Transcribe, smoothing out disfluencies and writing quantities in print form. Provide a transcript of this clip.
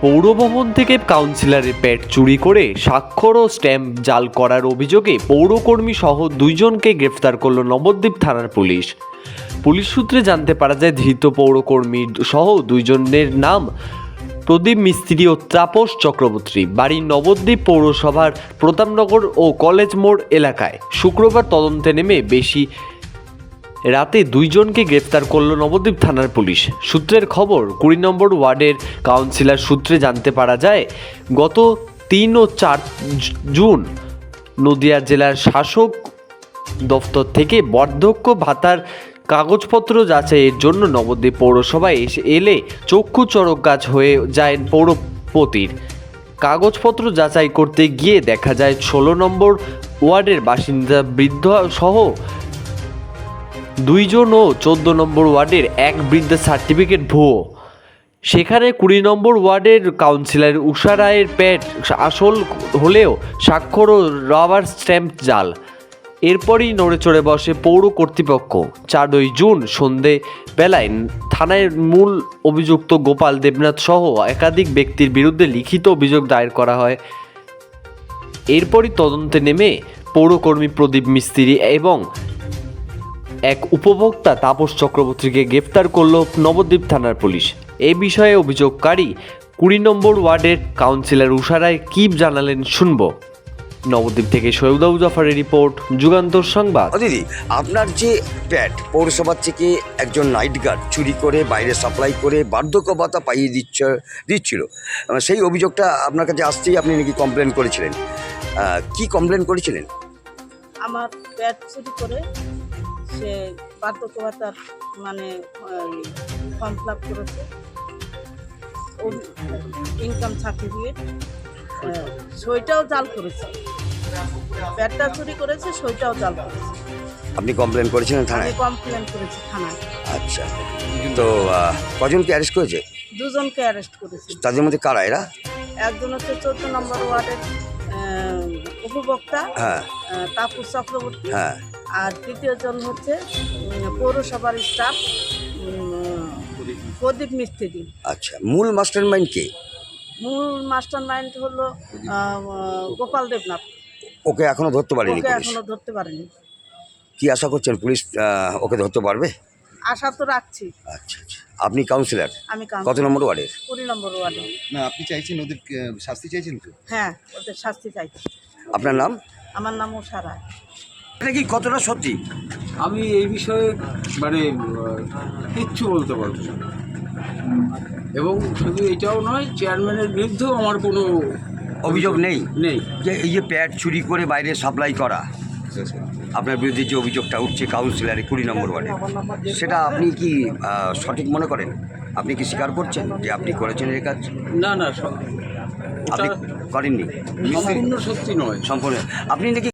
পৌরভবন থেকে কাউন্সিলরের প্যাড চুরি করে স্বাক্ষর ও স্ট্যাম্প জাল করার অভিযোগে পৌরকর্মী সহ দুইজনকে গ্রেফতার করল নবদ্বীপ থানার পুলিশ। পুলিশ সূত্রে জানতে পারা যায়, ধৃত পৌরকর্মী সহ দুইজনের নাম প্রদীপ মিস্ত্রি ও তাপস চক্রবর্তী, বাড়ি নবদ্বীপ পৌরসভার প্রতাপনগর ও কলেজ মোড় এলাকায়। শুক্রবার তদন্তে নেমে বেশি রাতে দুইজনকে গ্রেফতার করল নবদ্বীপ থানার পুলিশ। সূত্রের খবর, 20 নম্বর ওয়ার্ডের কাউন্সিলর সূত্রে জানতে পারা যায়, গত 3 ও 4 জুন নদিয়া জেলার শাসক দফতর থেকে বার্ধক্য ভাতার কাগজপত্র যাচাইয়ের জন্য নবদ্বীপ পৌরসভায় এলে চক্ষু চড়ক গাছ হয়ে যায় পৌরপতির। কাগজপত্র যাচাই করতে গিয়ে দেখা যায় 16 নম্বর ওয়ার্ডের বাসিন্দা বৃদ্ধ সহ 2 জন ও 14 নম্বর ওয়ার্ডের এক বৃদ্ধার সার্টিফিকেট ভুয়ো। সেখানে 20 নম্বর ওয়ার্ডের কাউন্সিলর উষা রায়ের প্যাড আসল হলেও স্বাক্ষর ও রাবার স্ট্যাম্প জাল। এরপরই নড়েচড়ে বসে পৌর কর্তৃপক্ষ। 4 জুন সন্ধে বেলায় থানায় মূল অভিযুক্ত গোপাল দেবনাথ সহ একাধিক ব্যক্তির বিরুদ্ধে লিখিত অভিযোগ দায়ের করা হয়। এরপরই তদন্তে নেমে পৌরকর্মী প্রদীপ মিস্ত্রি এবং এক উপভোক্তা তাপস চক্রবর্তীকে গ্রেফতার করল নবদ্বীপ থানার পুলিশ। এ বিষয়ে অভিযোগকারী 20 নম্বর ওয়ার্ডের কাউন্সিলর উষা রায় কী জানালেন শুনব। নবদ্বীপ থেকে সৈয়দ জাফরের রিপোর্ট, যুগান্তর সংবাদ। দিদি, আপনার যে প্যাড পৌরসভার থেকে একজন নাইট গার্ড চুরি করে বাইরে সাপ্লাই করে বার্ধক্য ভাতা পাইয়ে দিচ্ছিল, সেই অভিযোগটা আপনার কাছে আসতেই আপনি নাকি কমপ্লেন করেছিলেন। কি কমপ্লেন করেছিলেন? আমার প্যাড চুরি করে সে বার্ধক্য ভাতার মানে ফর্ম ফিল আপ করেছে, ইনকাম সার্টিফিকেট, সইটাও জাল করেছে। প্যাডটা চুরি করেছে, সইটাও জাল করেছে। আপনি কমপ্লেন করেছিলেন থানায়? আমি কমপ্লেন করেছি থানায়। আচ্ছা, তো কজনকে অ্যারেস্ট করেছে? 2 জনকে অ্যারেস্ট করেছে। তাদের মধ্যে কারা এরা? একজন হচ্ছে 14 নম্বর ওয়ার্ডের উপভোক্তা হ্যাঁ তাপস চক্রবর্তী, হ্যাঁ। আর তৃতীয় জন হচ্ছে পৌরসভার স্টাফ প্রদীপ মিস্ত্রি। আচ্ছা, মূল মাস্টার মাইন্ড কে? মূল মাস্টার মাইন্ড হলো গোপাল দেবনাথ। ওকে এখনো ধরতে পারেনি ওকে পুলিশ? এখনো ধরতে পারেনি। কি আশা করছেন পুলিশ ওকে ধরতে পারবে? আশা তো রাখছি। আচ্ছা আচ্ছা, আপনি কাউন্সিলর আমি কত নম্বর ওয়ার্ডের? 20 নম্বর ওয়ার্ডে। না, আপনি চাইছেন ওদের শাস্তি চাইছেন তো? হ্যাঁ, ওদের শাস্তি চাইছি। আপনার নাম? আমার নাম উষা রায়। এটা কি কতটা সত্যি? আমি এই বিষয়ে মানে কিচ্ছু বলতে পারবো না। এবং শুধু এটাও নয়, চেয়ারম্যানের বিরুদ্ধেও আমার কোনো অভিযোগ নেই? নেই। যে এই যে প্যাড চুরি করে বাইরে সাপ্লাই করা, আপনার বিরুদ্ধে যে অভিযোগটা উঠছে কাউন্সিলরে 20 নম্বর ওয়ার্ডে, সেটা আপনি কি সঠিক মনে করেন? আপনি কি স্বীকার করছেন যে আপনি করেছেন এই কাজ? না না, আপনি করেননি? সম্পূর্ণ সত্যি নয়। সম্পূর্ণ। আপনি নাকি